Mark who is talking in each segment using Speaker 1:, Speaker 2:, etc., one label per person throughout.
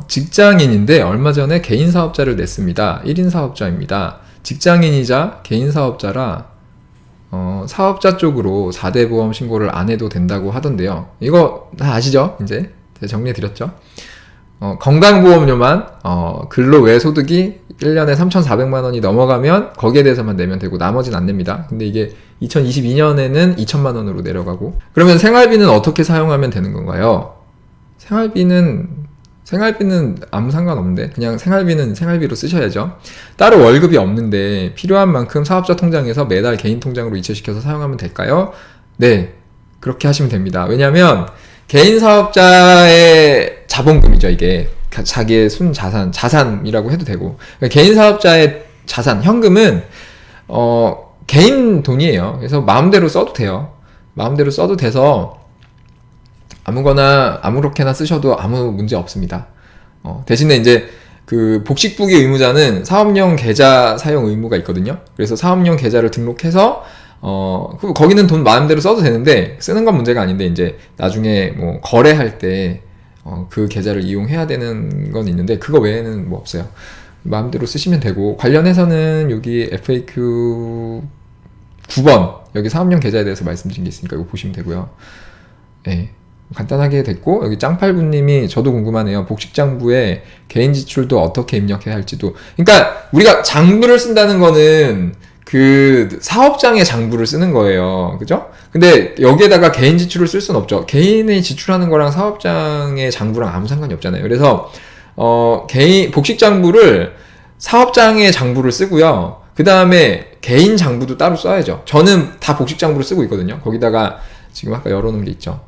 Speaker 1: 직장인인데 얼마 전에 개인 사업자를 냈습니다. 1인 사업자입니다. 직장인이자 개인 사업자라 사업자 쪽으로 4대 보험 신고를 안 해도 된다고 하던데요. 이거 다 아시죠? 이제 제가 정리해드렸죠. 건강보험료만 근로외 소득이 1년에 3,400만 원이 넘어가면 거기에 대해서만 내면 되고 나머지는 안 냅니다. 근데 이게 2022년에는 2천만 원으로 내려가고, 그러면 생활비는 어떻게 사용하면 되는 건가요? 생활비는 아무 상관없는데 그냥 생활비는 생활비로 쓰셔야죠. 따로 월급이 없는데 필요한 만큼 사업자 통장에서 매달 개인 통장으로 이체시켜서 사용하면 될까요? 네, 그렇게 하시면 됩니다. 왜냐하면 개인 사업자의 자본금이죠. 이게 자기의 자산이라고 해도 되고, 개인 사업자의 자산, 현금은 개인 돈이에요. 그래서 마음대로 써도 돼요. 마음대로 써도 돼서 아무렇게나 쓰셔도 아무 문제 없습니다. 대신에 이제 그 복식부기 의무자는 사업용 계좌 사용 의무가 있거든요. 그래서 사업용 계좌를 등록해서 거기는 돈 마음대로 써도 되는데, 쓰는 건 문제가 아닌데, 이제 나중에 뭐 거래할 때 그 계좌를 이용해야 되는 건 있는데, 그거 외에는 뭐 없어요. 마음대로 쓰시면 되고, 관련해서는 여기 FAQ 9번 여기 사업용 계좌에 대해서 말씀드린 게 있으니까 이거 보시면 되고요. 네, 간단하게 됐고, 여기 짱팔구님이 저도 궁금하네요. 복식장부에 개인 지출도 어떻게 입력해야 할지도. 그러니까 우리가 장부를 쓴다는 거는 그 사업장의 장부를 쓰는 거예요. 그죠? 근데 여기에다가 개인 지출을 쓸 수는 없죠. 개인이 지출하는 거랑 사업장의 장부랑 아무 상관이 없잖아요. 그래서 복식 장부를 사업장의 장부를 쓰고요. 그 다음에 개인 장부도 따로 써야죠. 저는 다 복식 장부를 쓰고 있거든요. 거기다가 지금 아까 열어놓은 게 있죠.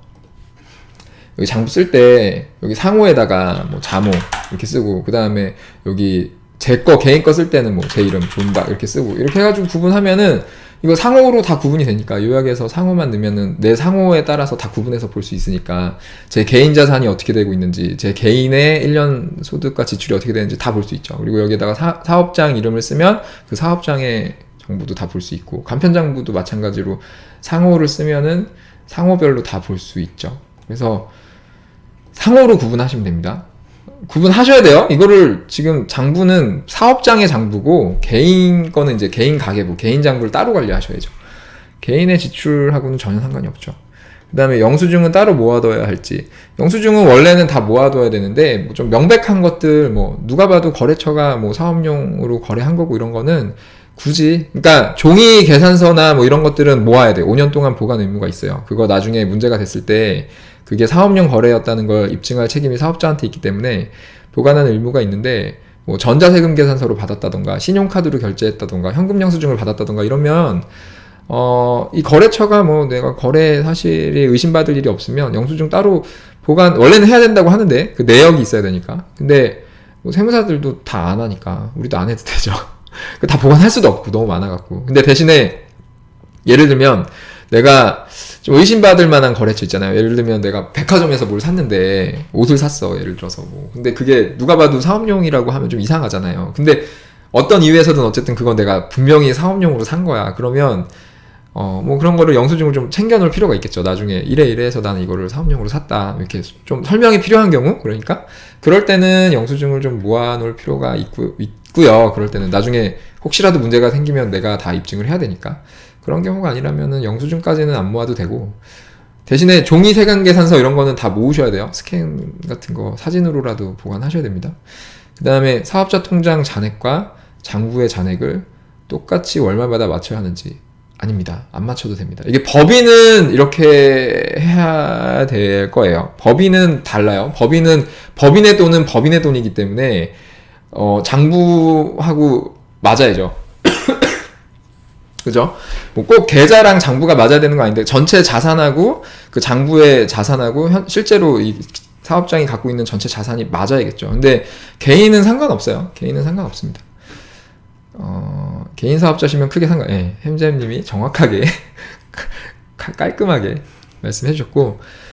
Speaker 1: 여기 장부 쓸 때 여기 상호에다가 뭐 자모 이렇게 쓰고, 그 다음에 여기 제 거 개인 거 쓸 때는 뭐 제 이름 존박 이렇게 쓰고, 이렇게 해가지고 구분하면은 이거 상호로 다 구분이 되니까, 요약해서 상호만 넣으면은 내 상호에 따라서 다 구분해서 볼 수 있으니까 제 개인 자산이 어떻게 되고 있는지, 제 개인의 1년 소득과 지출이 어떻게 되는지 다 볼 수 있죠. 그리고 여기다가 사업장 이름을 쓰면 그 사업장의 정보도 다 볼 수 있고, 간편장부도 마찬가지로 상호를 쓰면은 상호별로 다 볼 수 있죠. 그래서 상호로 구분하시면 됩니다. 구분하셔야 돼요. 이거를 지금 장부는 사업장의 장부고, 개인 거는 이제 개인 가계부, 개인 장부를 따로 관리하셔야죠. 개인의 지출하고는 전혀 상관이 없죠. 그 다음에 영수증은 따로 모아둬야 할지. 영수증은 원래는 다 모아둬야 되는데, 뭐 좀 명백한 것들, 뭐 누가 봐도 거래처가 뭐 사업용으로 거래한 거고 이런 거는 굳이, 그러니까 종이 계산서나 뭐 이런 것들은 모아야 돼요. 5년 동안 보관 의무가 있어요. 그거 나중에 문제가 됐을 때 그게 사업용 거래였다는 걸 입증할 책임이 사업자한테 있기 때문에 보관하는 의무가 있는데, 뭐 전자세금 계산서로 받았다던가 신용카드로 결제했다던가 현금 영수증을 받았다던가 이러면 이 거래처가 뭐 내가 거래 사실이 의심받을 일이 없으면 영수증 따로 보관 원래는 해야 된다고 하는데 그 내역이 있어야 되니까. 근데 뭐 세무사들도 다 안 하니까 우리도 안 해도 되죠. 다 보관할 수도 없고 너무 많아갖고. 근데 대신에 예를 들면 내가 좀 의심받을 만한 거래처 있잖아요. 예를 들면 내가 백화점에서 뭘 샀는데, 옷을 샀어, 예를 들어서 뭐. 근데 그게 누가 봐도 사업용이라고 하면 좀 이상하잖아요. 근데 어떤 이유에서든 어쨌든 그건 내가 분명히 사업용으로 산 거야. 그러면 뭐 그런 거를 영수증을 좀 챙겨놓을 필요가 있겠죠. 나중에 이래 해서 나는 이거를 사업용으로 샀다, 이렇게 좀 설명이 필요한 경우, 그러니까 그럴 때는 영수증을 좀 모아놓을 필요가 있고요. 그럴 때는 나중에 혹시라도 문제가 생기면 내가 다 입증을 해야 되니까. 그런 경우가 아니라면은 영수증까지는 안 모아도 되고, 대신에 종이 세관 계산서 이런 거는 다 모으셔야 돼요. 스캔 같은 거 사진으로라도 보관하셔야 됩니다. 그 다음에 사업자 통장 잔액과 장부의 잔액을 똑같이 월말마다 맞춰야 하는지. 아닙니다. 안 맞춰도 됩니다. 이게 법인은 이렇게 해야 될 거예요. 법인은 달라요. 법인은 법인의 돈은 법인의 돈이기 때문에 장부하고 맞아야죠. 그죠? 뭐 꼭 계좌랑 장부가 맞아야 되는 거 아닌데, 전체 자산하고 그 장부의 자산하고 실제로 이 사업장이 갖고 있는 전체 자산이 맞아야겠죠. 근데 개인은 상관없어요. 개인은 상관없습니다. 개인 사업자시면 크게 햄잼님이 정확하게 깔끔하게 말씀해 주셨고,